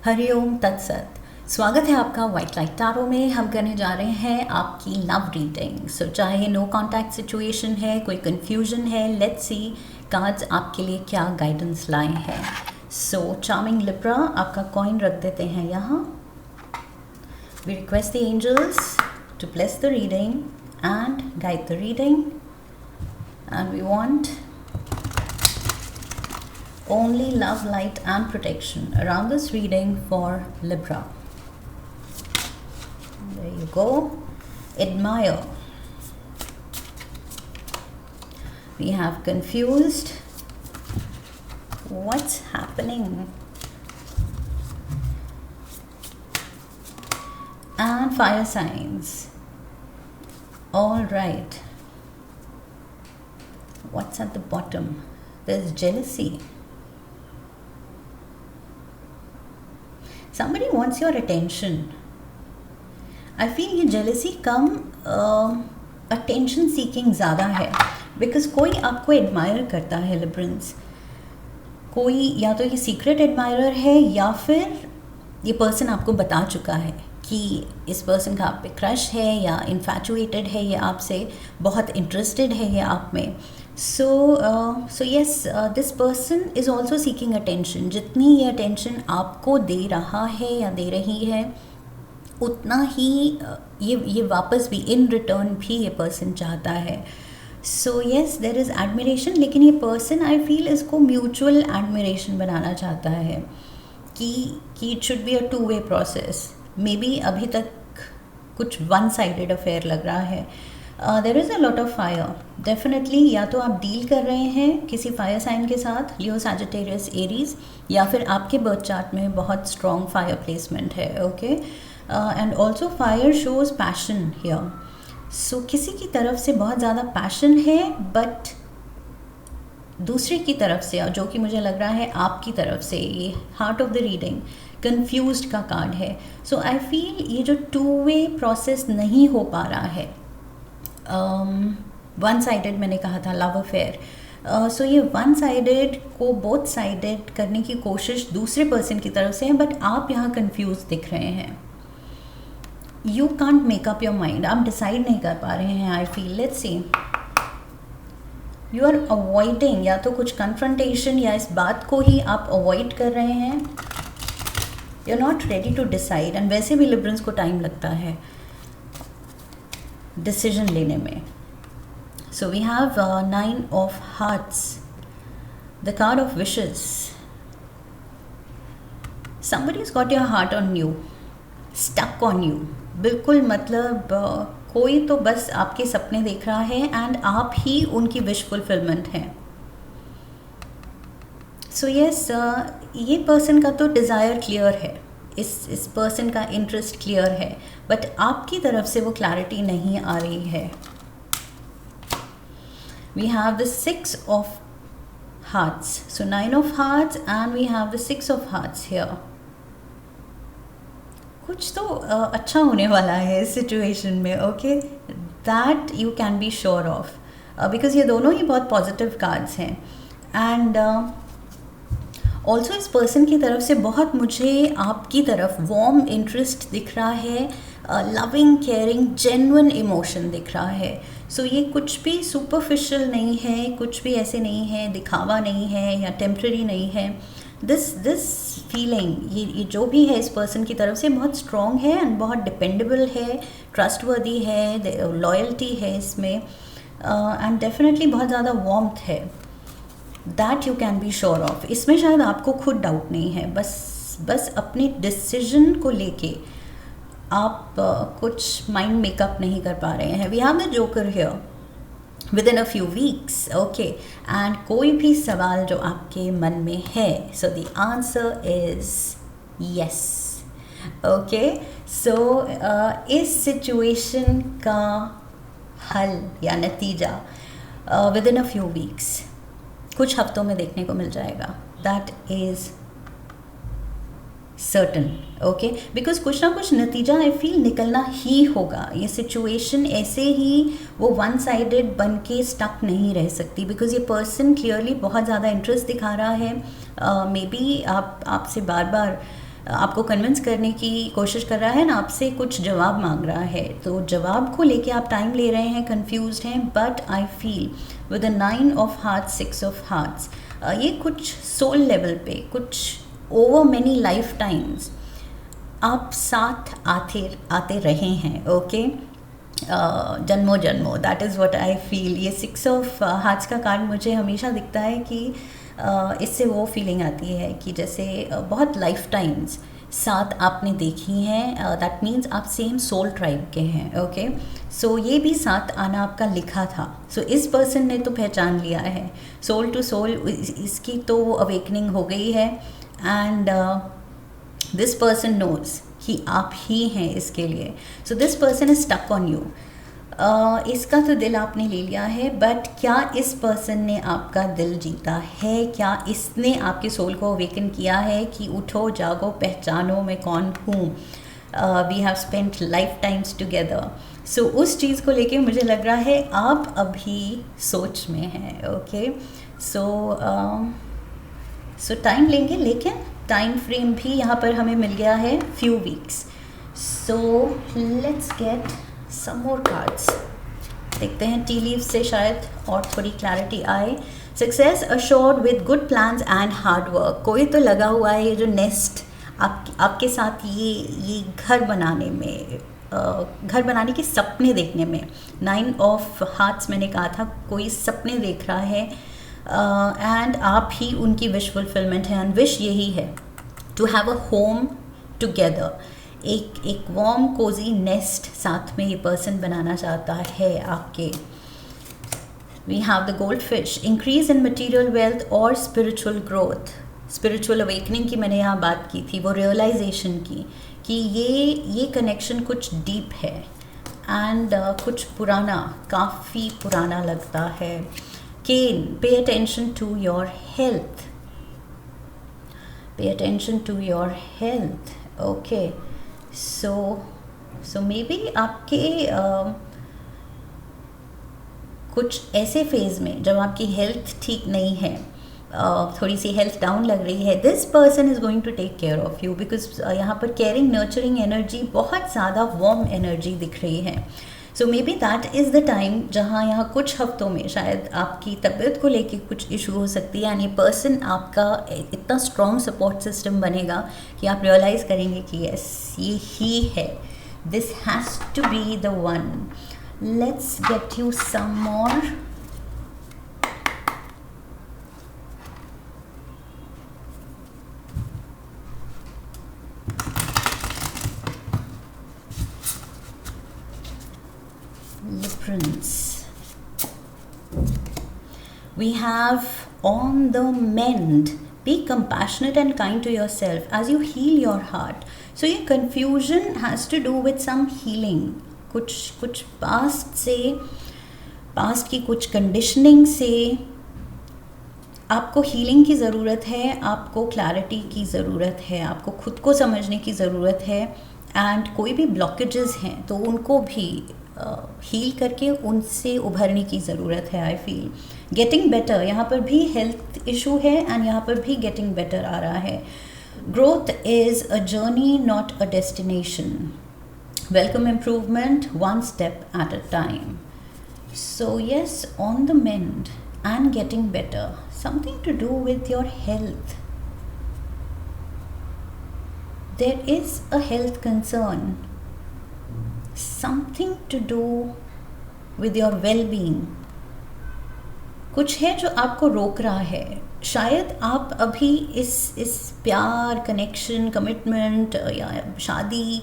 हरिओम तत्सत। स्वागत है आपका वाइट लाइट टारो में। हम करने जा रहे हैं आपकी लव रीडिंग। सो चाहे नो कांटेक्ट सिचुएशन है, कोई कंफ्यूजन है, लेट्स सी कार्ड्स आपके लिए क्या गाइडेंस लाए हैं। सो चार्मिंग लिब्रा, आपका कॉइन रख देते हैं यहाँ। We request the angels to bless the reading and guide the reading, and we want only love, light and protection around this reading for Libra. There you go. Admire. We have confused. What's happening? And fire signs. All right. What's at the bottom? There's jealousy. Somebody wants your attention. I feel ये jealousy कम attention seeking ज़्यादा है, because कोई आपको admire करता है Librans। कोई या तो ये secret admirer है या फिर ये person आपको बता चुका है कि इस person का आप पे crush है या infatuated है, ये आपसे बहुत interested है, ये आप में। So yes, this person is also seeking attention. जितनी ये attention आपको दे रहा है या दे रही है, उतना ही ये वापस भी in return भी ये person चाहता है। So yes, there is admiration, लेकिन ये person I feel इसको mutual admiration बनाना चाहता है कि it should be a two-way process. Maybe अभी तक कुछ one-sided affair लग रहा है। There is a lot of fire definitely. या तो आप डील कर रहे हैं किसी फायर साइन के साथ, लियो, सैजिटेरियस, एरीज, या फिर आपके बर्थ चार्ट में बहुत स्ट्रॉन्ग फायर प्लेसमेंट है। Okay, and also fire shows passion here. So किसी की तरफ से बहुत ज़्यादा पैशन है, बट दूसरे की तरफ से, जो कि मुझे लग रहा है आपकी तरफ से, ये heart of the reading confused का कार्ड है। सो आई फील ये जो टू वे प्रोसेस नहीं हो पा रहा है, वन साइडेड मैंने कहा था लव अफेयर। सो ये वन साइडेड को बोथ साइडेड करने की कोशिश दूसरे पर्सन की तरफ से है, बट आप यहाँ कंफ्यूज दिख रहे हैं। You can't make up your mind, आप डिसाइड नहीं कर पा रहे हैं। I feel, let's see, you are avoiding या तो कुछ कन्फ्रंटेशन या इस बात को ही आप अवॉइड कर रहे हैं। You are not ready to decide, and वैसे भी लिबरल्स को टाइम लगता है डिसीजन लेने में। So we have 9 of hearts, the card of wishes. Somebody's got your heart on you, stuck on you. बिल्कुल, मतलब कोई तो बस आपके सपने देख रहा है एंड आप ही उनकी विश फुलफिलमेंट हैं। सो यस, ये पर्सन का तो डिज़ायर क्लियर है, इस पर्सन का इंटरेस्ट क्लियर है, बट आपकी तरफ से वो क्लैरिटी नहीं आ रही है। We have the 6 of hearts, so 9 of hearts and we have the 6 of hearts here. कुछ तो अच्छा होने वाला है इस सिचुएशन में। Okay, that you can be sure of, because ये दोनों ही बहुत पॉजिटिव कार्ड्स हैं। एंड ऑल्सो इस पर्सन की तरफ से बहुत मुझे आपकी तरफ वार्म इंटरेस्ट दिख रहा है, लविंग, केयरिंग, जेन्युइन इमोशन दिख रहा है। सो ये कुछ भी सुपरफिशियल नहीं है, कुछ भी ऐसे नहीं है, दिखावा नहीं है या टेम्पररी नहीं है। दिस फीलिंग, ये जो भी है इस पर्सन की तरफ से बहुत स्ट्रॉन्ग है एंड बहुत डिपेंडेबल है, ट्रस्टवर्दी है, लॉयल्टी है इसमें, एंड डेफिनेटली बहुत ज़्यादा वार्मथ है। That you can be sure of. इसमें शायद आपको खुद डाउट नहीं है, बस अपने डिसीजन को लेके आप कुछ माइंड मेकअप नहीं कर पा रहे हैं। We have the joker here within a few weeks. Okay, and कोई भी सवाल जो आपके मन में है, so the answer is yes. Okay, so इस सिचुएशन का हल या नतीजा within a few weeks, कुछ हफ्तों में देखने को मिल जाएगा। That is certain. Okay, because कुछ ना कुछ नतीजा आई फील निकलना ही होगा। ये सिचुएशन ऐसे ही वो वन साइडेड बन के स्टक नहीं रह सकती, बिकॉज ये पर्सन क्लियरली बहुत ज़्यादा इंटरेस्ट दिखा रहा है। मे बी आपसे बार बार आपको कन्विंस करने की कोशिश कर रहा है ना, आपसे कुछ जवाब मांग रहा है, तो जवाब को लेके आप टाइम ले रहे हैं, कंफ्यूज्ड हैं, but I feel with the 9 of hearts 6 of hearts, ये कुछ सोल लेवल पे, कुछ ओवर मैनी लाइफ टाइम्स आप साथ आते रहे हैं, ओके, जन्मों जन्मों, that is what I feel. ये 6 ऑफ हार्ट्स का कार्ड मुझे हमेशा दिखता है कि इससे वो फीलिंग आती है कि जैसे बहुत लाइफ टाइम्स साथ आपने देखी हैं, दैट मीन्स आप सेम सोल ट्राइब के हैं, ओके। सो ये भी साथ आना आपका लिखा था। सो इस पर्सन ने तो पहचान लिया है, सोल टू सोल इसकी तो अवेकनिंग हो गई है, एंड दिस पर्सन नोज कि आप ही हैं इसके लिए। So this person is stuck on you. इसका तो दिल आपने ले लिया है, बट क्या इस पर्सन ने आपका दिल जीता है? क्या इसने आपके सोल को अवेकन किया है कि उठो जागो पहचानो मैं कौन हूँ, we have spent life times together. So उस चीज़ को लेके मुझे लग रहा है आप अभी सोच में हैं, ओके। सो टाइम लेंगे, लेकिन टाइम फ्रेम भी यहाँ पर हमें मिल गया है few weeks. So let's get some more cards. देखते हैं टी लीव से शायद और थोड़ी क्लैरिटी आए। Success assured with good plans and hard work. कोई तो लगा हुआ है ये जो नेस्ट आपके साथ ये घर बनाने में, घर बनाने के सपने देखने में। 9 ऑफ हार्ट्स मैंने कहा था, कोई सपने देख रहा है, एंड आप ही उनकी विश फुलफिलमेंट है। एंड विश यही है to have a home together, एक वार्म कोजी नेस्ट साथ में ये पर्सन बनाना चाहता है आपके। We have the goldfish, increase in material wealth और स्पिरिचुअल ग्रोथ। स्पिरिचुअल अवेकनिंग की मैंने यहाँ बात की थी, वो रियलाइजेशन की कि ये कनेक्शन कुछ डीप है, एंड कुछ पुराना, काफ़ी पुराना लगता है। Can, pay attention to your health, pay attention to your health, okay. So maybe आपके कुछ ऐसे फेज़ में जब आपकी हेल्थ ठीक नहीं है, थोड़ी सी हेल्थ डाउन लग रही है, this person is going to take care of you, because यहाँ पर केयरिंग नर्चरिंग एनर्जी, बहुत ज़्यादा वार्म एनर्जी दिख रही है। So maybe that is the time जहाँ यहाँ कुछ हफ्तों में शायद आपकी तबीयत को लेके कुछ इशू हो सकती है, एंड ये पर्सन आपका इतना स्ट्रॉन्ग सपोर्ट सिस्टम बनेगा कि आप रियलाइज़ करेंगे कि यस ये ही है, this has to be the one. Let's get you some more. We have on the mend. Be compassionate and kind to yourself as you heal your heart. So ये confusion has to do with some healing. कुछ past की कुछ conditioning से आपको healing की ज़रूरत है, आपको क्लैरिटी की ज़रूरत है, आपको खुद को समझने की ज़रूरत है, एंड कोई भी ब्लॉकेजेस हैं तो उनको भी हील करके उनसे उभरने की ज़रूरत है। आई फील गेटिंग बेटर, यहाँ पर भी हेल्थ इशू है एंड यहाँ पर भी गेटिंग बेटर आ रहा है। Growth is a journey not a destination, welcome improvement one step at a time. So yes, on the mend and getting better, something to do with your health. There is a health concern, something to do with your well-being. कुछ है जो आपको रोक रहा है। शायद आप अभी इस प्यार, कनेक्शन, कमिटमेंट या शादी,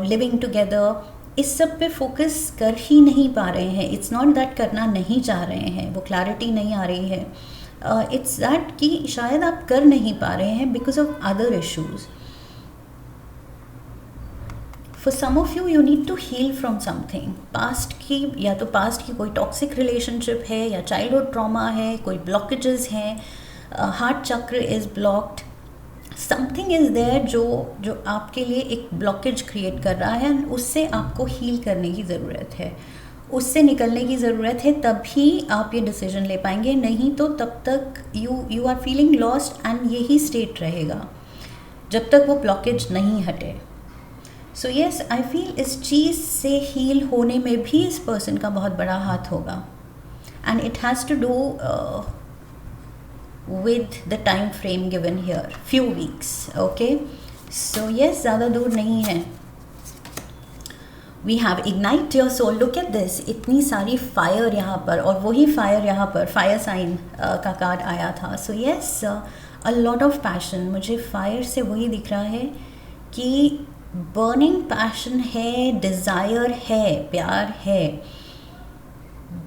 लिविंग टुगेदर, इस सब पे फोकस कर ही नहीं पा रहे हैं। इट्स नॉट दैट करना नहीं चाह रहे हैं, वो क्लैरिटी नहीं आ रही है, इट्स दैट कि शायद आप कर नहीं पा रहे हैं because of other issues. For some of you, you need to heal from something past की, या तो पास्ट की कोई टॉक्सिक रिलेशनशिप है, या चाइल्डहुड ट्रॉमा है, कोई ब्लॉकेजेस हैं, heart chakra is blocked, something is there जो आपके लिए एक ब्लॉकेज क्रिएट कर रहा है, उससे आपको हील करने की ज़रूरत है, उससे निकलने की ज़रूरत है, तभी आप ये डिसीजन ले पाएंगे। नहीं तो तब तक you are feeling lost and यही स्टेट रहेगा। जब तक वो ब्लॉकेज नहीं हटे। सो यस, आई फील इस चीज़ से हील होने में भी इस पर्सन का बहुत बड़ा हाथ होगा, and it has to do with the time frame given here, few weeks. Okay, so yes, ज़्यादा दूर नहीं है। We have ignite your soul. Look at this, इतनी सारी फायर यहाँ पर, और वही फायर यहाँ पर फायर साइन का कार्ड आया था। So yes, a lot of passion। मुझे फायर से वही दिख रहा है कि बर्निंग पैशन है, डिज़ायर है, प्यार है,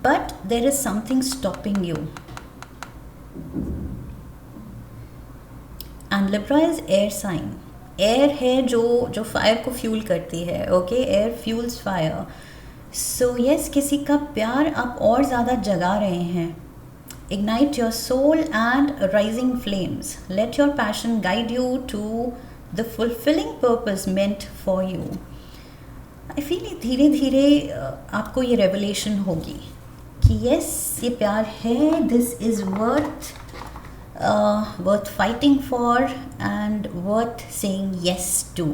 but there is something stopping you. And Libra is air sign. Air है जो फायर को फ्यूल करती है। Okay, air fuels fire. So yes, किसी का प्यार आप और ज़्यादा जगा रहे हैं। Ignite your soul and rising flames. Let your passion guide you to the fulfilling purpose meant for you. I feel धीरे धीरे आपको ये रेवलेशन होगी कि यस, ये प्यार है, this is worth fighting for and worth saying yes to.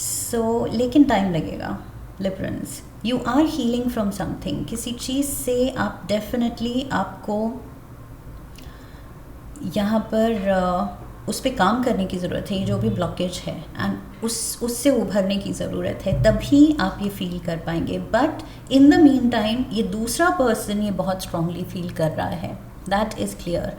So लेकिन टाइम लगेगा Librans. You are healing from something. किसी चीज़ से आप डेफिनेटली, आपको यहाँ पर उस पर काम करने की ज़रूरत है, ये जो भी ब्लॉकेज है, एंड उससे उभरने की ज़रूरत है, तभी आप ये फील कर पाएंगे। But in the mean time ये दूसरा पर्सन ये बहुत स्ट्रांगली फील कर रहा है, that is clear.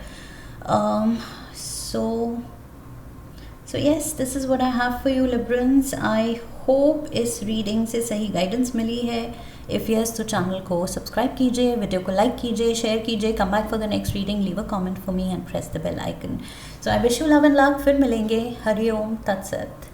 So yes, this is what I have for you, Librans. I hope इस रीडिंग से सही गाइडेंस मिली है। इफ़ यस, तो चैनल को सब्सक्राइब कीजिए, वीडियो को लाइक कीजिए, शेयर कीजिए, come back for the next reading, leave a comment for me and press the bell icon. So I wish you love and luck. फिर मिलेंगे। हरि ओम तत्सत।